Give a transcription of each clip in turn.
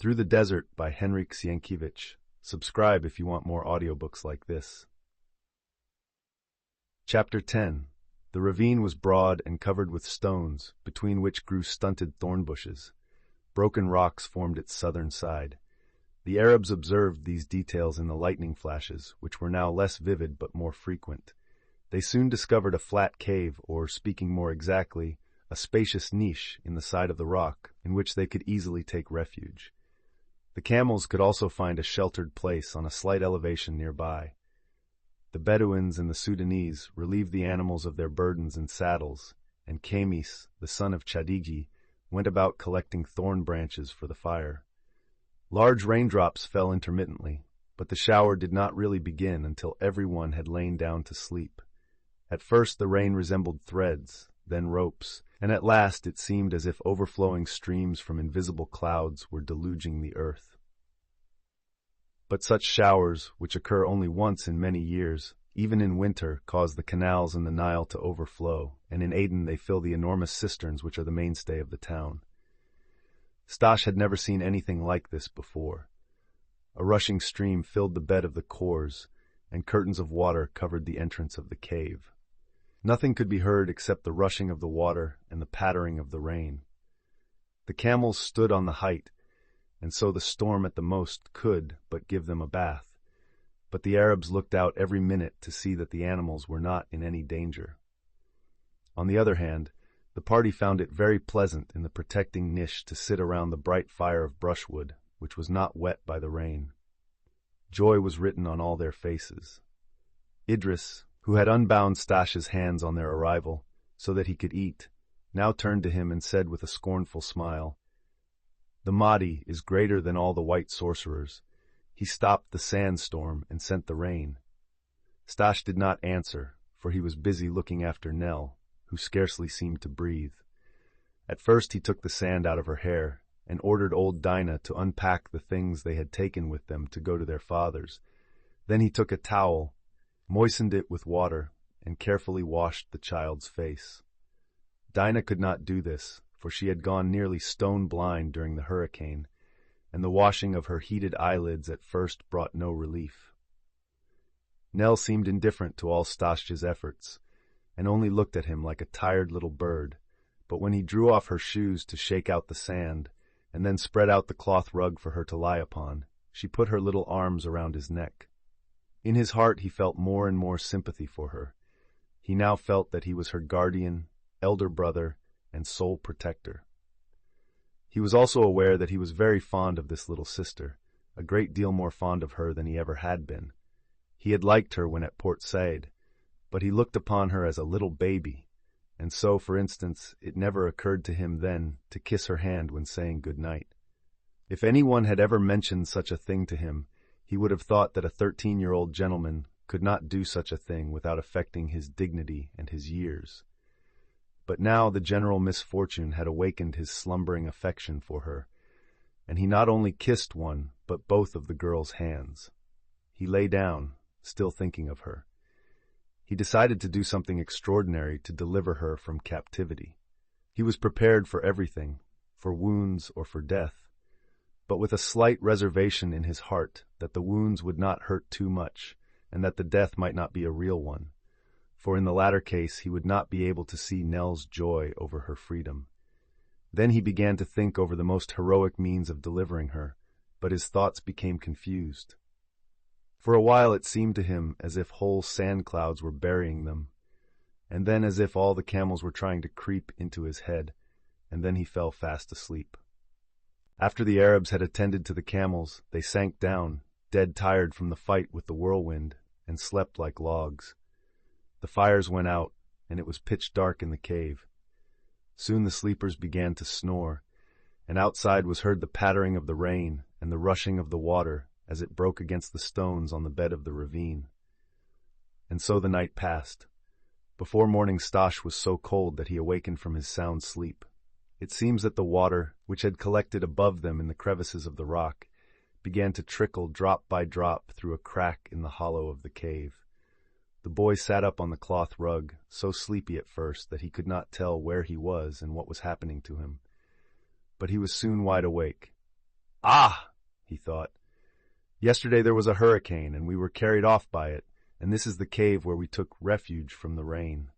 Through the Desert by Henryk Sienkiewicz. Subscribe if you want more audiobooks like this. Chapter 10. The ravine was broad and covered with stones, between which grew stunted thorn bushes. Broken rocks formed its southern side. The Arabs observed these details in the lightning flashes, which were now less vivid but more frequent. They soon discovered a flat cave, or, speaking more exactly, a spacious niche in the side of the rock, in which they could easily take refuge. The camels could also find a sheltered place on a slight elevation nearby. The Bedouins and the Sudanese relieved the animals of their burdens and saddles, and Kamis, the son of Chadigi, went about collecting thorn branches for the fire. Large raindrops fell intermittently, but the shower did not really begin until everyone had lain down to sleep. At first the rain resembled threads, then ropes, and at last it seemed as if overflowing streams from invisible clouds were deluging the earth. But such showers, which occur only once in many years, even in winter, cause the canals in the Nile to overflow, and in Aden they fill the enormous cisterns which are the mainstay of the town. Staś had never seen anything like this before. A rushing stream filled the bed of the khors, and curtains of water covered the entrance of the cave. Nothing could be heard except the rushing of the water and the pattering of the rain. The camels stood on the height, and so the storm at the most could but give them a bath. But the Arabs looked out every minute to see that the animals were not in any danger. On the other hand, the party found it very pleasant in the protecting niche to sit around the bright fire of brushwood, which was not wet by the rain. Joy was written on all their faces. Idris, who had unbound Staś's hands on their arrival, so that he could eat, now turned to him and said with a scornful smile, "The Mahdi is greater than all the white sorcerers. He stopped the sandstorm and sent the rain." Staś did not answer, for he was busy looking after Nell, who scarcely seemed to breathe. At first he took the sand out of her hair, and ordered old Dinah to unpack the things they had taken with them to go to their fathers. Then he took a towel, moistened it with water, and carefully washed the child's face. Dinah could not do this, for she had gone nearly stone blind during the hurricane, and the washing of her heated eyelids at first brought no relief. Nell seemed indifferent to all Staś's efforts, and only looked at him like a tired little bird, but when he drew off her shoes to shake out the sand, and then spread out the cloth rug for her to lie upon, she put her little arms around his neck. In his heart he felt more and more sympathy for her. He now felt that he was her guardian, elder brother, and sole protector. He was also aware that he was very fond of this little sister, a great deal more fond of her than he ever had been. He had liked her when at Port Said, but he looked upon her as a little baby, and so, for instance, it never occurred to him then to kiss her hand when saying good night. If anyone had ever mentioned such a thing to him, he would have thought that a 13-year-old gentleman could not do such a thing without affecting his dignity and his years. But now the general misfortune had awakened his slumbering affection for her, and he not only kissed one, but both of the girl's hands. He lay down, still thinking of her. He decided to do something extraordinary to deliver her from captivity. He was prepared for everything, for wounds or for death, but with a slight reservation in his heart that the wounds would not hurt too much, and that the death might not be a real one, for in the latter case he would not be able to see Nell's joy over her freedom. Then he began to think over the most heroic means of delivering her, but his thoughts became confused. For a while it seemed to him as if whole sand clouds were burying them, and then as if all the camels were trying to creep into his head, and then he fell fast asleep. After the Arabs had attended to the camels, they sank down, dead tired from the fight with the whirlwind, and slept like logs. The fires went out, and it was pitch dark in the cave. Soon the sleepers began to snore, and outside was heard the pattering of the rain and the rushing of the water as it broke against the stones on the bed of the ravine. And so the night passed. Before morning Staś was so cold that he awakened from his sound sleep. It seems that the water, which had collected above them in the crevices of the rock, began to trickle drop by drop through a crack in the hollow of the cave. The boy sat up on the cloth rug, so sleepy at first that he could not tell where he was and what was happening to him. But he was soon wide awake. Ah, he thought. Yesterday there was a hurricane, and we were carried off by it, and this is the cave where we took refuge from the rain.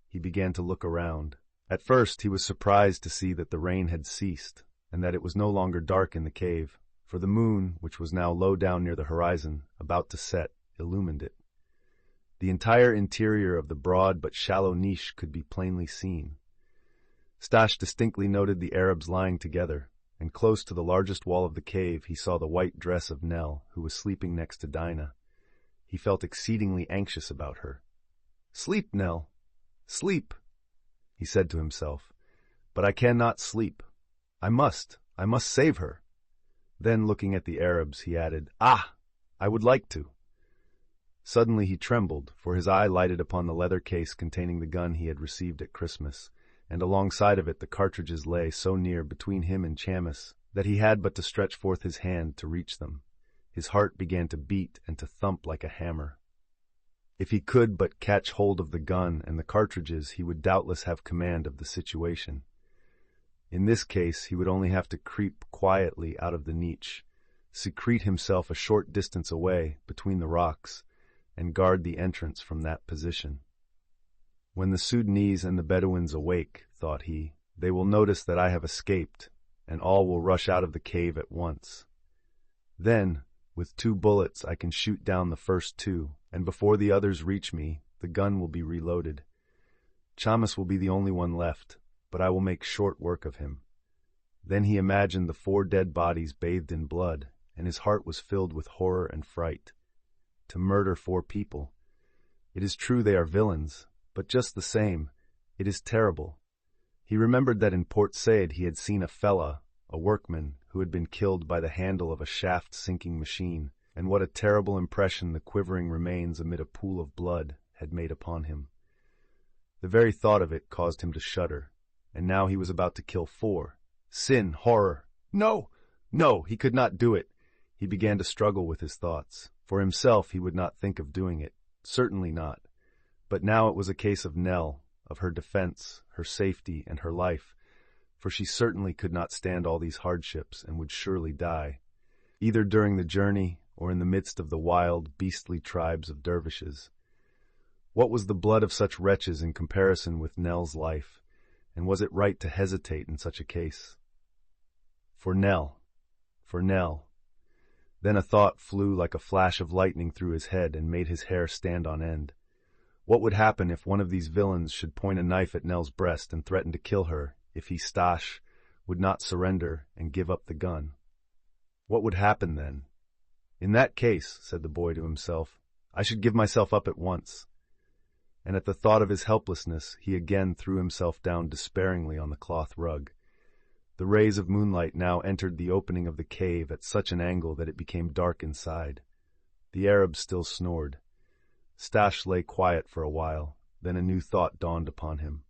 He began to look around. At first he was surprised to see that the rain had ceased, and that it was no longer dark in the cave, for the moon, which was now low down near the horizon, about to set, illumined it. The entire interior of the broad but shallow niche could be plainly seen. Staś distinctly noted the Arabs lying together, and close to the largest wall of the cave he saw the white dress of Nell, who was sleeping next to Dinah. He felt exceedingly anxious about her. "Sleep, Nell, sleep," he said to himself. "But I cannot sleep. I must save her." Then, looking at the Arabs, he added, "Ah, I would like to." Suddenly he trembled, for his eye lighted upon the leather case containing the gun he had received at Christmas, and alongside of it the cartridges lay so near between him and Chamis that he had but to stretch forth his hand to reach them. His heart began to beat and to thump like a hammer. If he could but catch hold of the gun and the cartridges, he would doubtless have command of the situation. In this case, he would only have to creep quietly out of the niche, secrete himself a short distance away between the rocks, and guard the entrance from that position. When the Sudanese and the Bedouins awake, thought he, they will notice that I have escaped, and all will rush out of the cave at once. Then, with 2 bullets, I can shoot down the first 2, and before the others reach me, the gun will be reloaded. Chamis will be the only one left, but I will make short work of him. Then he imagined the 4 dead bodies bathed in blood, and his heart was filled with horror and fright. To murder 4 people. It is true they are villains, but just the same, it is terrible. He remembered that in Port Said he had seen a fellah, a workman, who had been killed by the handle of a shaft-sinking machine, and what a terrible impression the quivering remains amid a pool of blood had made upon him. The very thought of it caused him to shudder, and now he was about to kill 4. Sin, horror! No! No, he could not do it. He began to struggle with his thoughts. For himself he would not think of doing it, certainly not. But now it was a case of Nell, of her defense, her safety, and her life, for she certainly could not stand all these hardships and would surely die, either during the journey or in the midst of the wild, beastly tribes of dervishes. What was the blood of such wretches in comparison with Nell's life, and was it right to hesitate in such a case? For Nell. Then a thought flew like a flash of lightning through his head and made his hair stand on end. What would happen if one of these villains should point a knife at Nell's breast and threaten to kill her if he, Staś, would not surrender and give up the gun? What would happen then? In that case, said the boy to himself, I should give myself up at once. And at the thought of his helplessness, he again threw himself down despairingly on the cloth rug. The rays of moonlight now entered the opening of the cave at such an angle that it became dark inside. The Arabs still snored. Staś lay quiet for a while, then a new thought dawned upon him.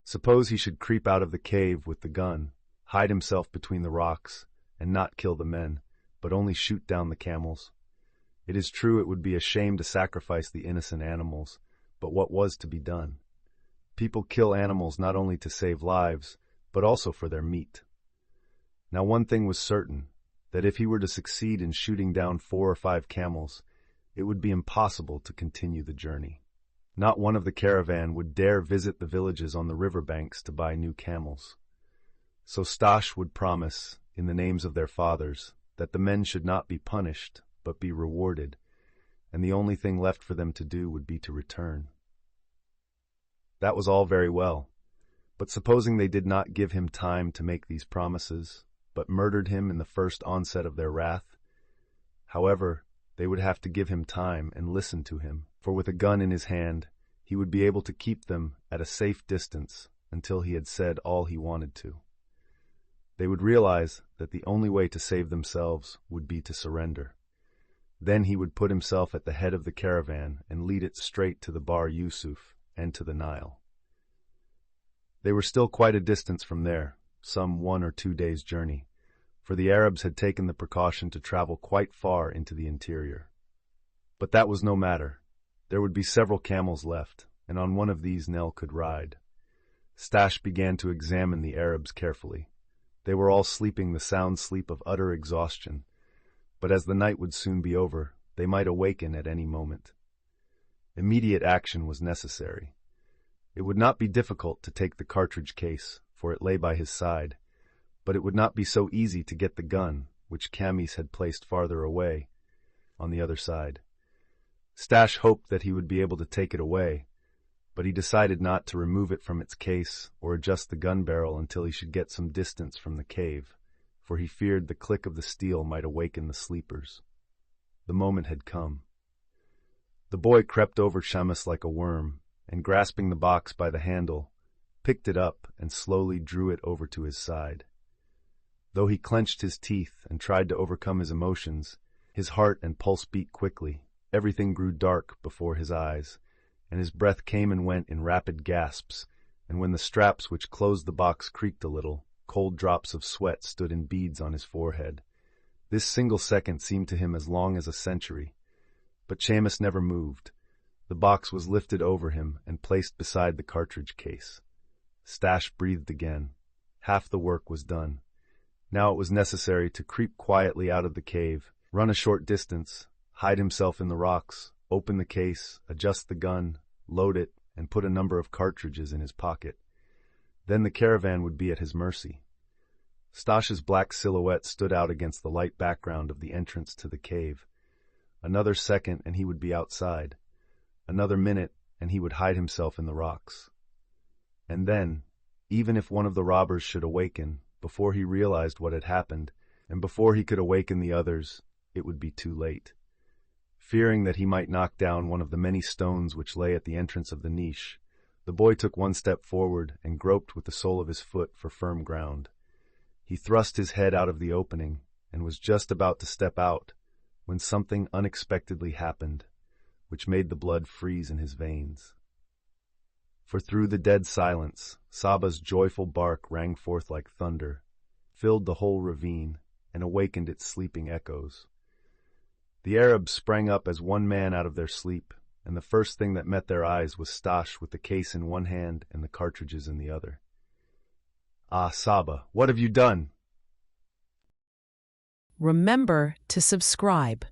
Suppose he should creep out of the cave with the gun, hide himself between the rocks, and not kill the men, but only shoot down the camels. It is true it would be a shame to sacrifice the innocent animals, but what was to be done? People kill animals not only to save lives, but also for their meat. Now one thing was certain, that if he were to succeed in shooting down 4 or 5 camels, it would be impossible to continue the journey. Not one of the caravan would dare visit the villages on the river banks to buy new camels. So Staś would promise, in the names of their fathers, that the men should not be punished, but be rewarded, and the only thing left for them to do would be to return. That was all very well. But supposing they did not give him time to make these promises, but murdered him in the first onset of their wrath? However, they would have to give him time and listen to him, for with a gun in his hand, he would be able to keep them at a safe distance until he had said all he wanted to. They would realize that the only way to save themselves would be to surrender. Then he would put himself at the head of the caravan and lead it straight to the Bar Yusuf and to the Nile. They were still quite a distance from there, some 1 or 2 days' journey, for the Arabs had taken the precaution to travel quite far into the interior. But that was no matter. There would be several camels left, and on one of these Nell could ride. Staś began to examine the Arabs carefully. They were all sleeping the sound sleep of utter exhaustion, but as the night would soon be over, they might awaken at any moment. Immediate action was necessary. It would not be difficult to take the cartridge case, for it lay by his side, but it would not be so easy to get the gun, which Camis had placed farther away, on the other side. Stash hoped that he would be able to take it away, but he decided not to remove it from its case or adjust the gun barrel until he should get some distance from the cave, for he feared the click of the steel might awaken the sleepers. The moment had come. The boy crept over Shamus like a worm, and grasping the box by the handle, picked it up and slowly drew it over to his side. Though he clenched his teeth and tried to overcome his emotions, his heart and pulse beat quickly, everything grew dark before his eyes, and his breath came and went in rapid gasps, and when the straps which closed the box creaked a little, cold drops of sweat stood in beads on his forehead. This single second seemed to him as long as a century. But Shamus never moved. The box was lifted over him and placed beside the cartridge case. Stash breathed again. Half the work was done. Now it was necessary to creep quietly out of the cave, run a short distance, hide himself in the rocks, open the case, adjust the gun, load it, and put a number of cartridges in his pocket. Then the caravan would be at his mercy. Stash's black silhouette stood out against the light background of the entrance to the cave. Another second and he would be outside. Another minute and he would hide himself in the rocks. And then, even if one of the robbers should awaken, before he realized what had happened, and before he could awaken the others, it would be too late. Fearing that he might knock down one of the many stones which lay at the entrance of the niche, the boy took one step forward and groped with the sole of his foot for firm ground. He thrust his head out of the opening and was just about to step out when something unexpectedly happened, which made the blood freeze in his veins. For through the dead silence, Saba's joyful bark rang forth like thunder, filled the whole ravine, and awakened its sleeping echoes. The Arabs sprang up as one man out of their sleep, and the first thing that met their eyes was Stash with the case in one hand and the cartridges in the other. "Ah, Saba, what have you done?" Remember to subscribe.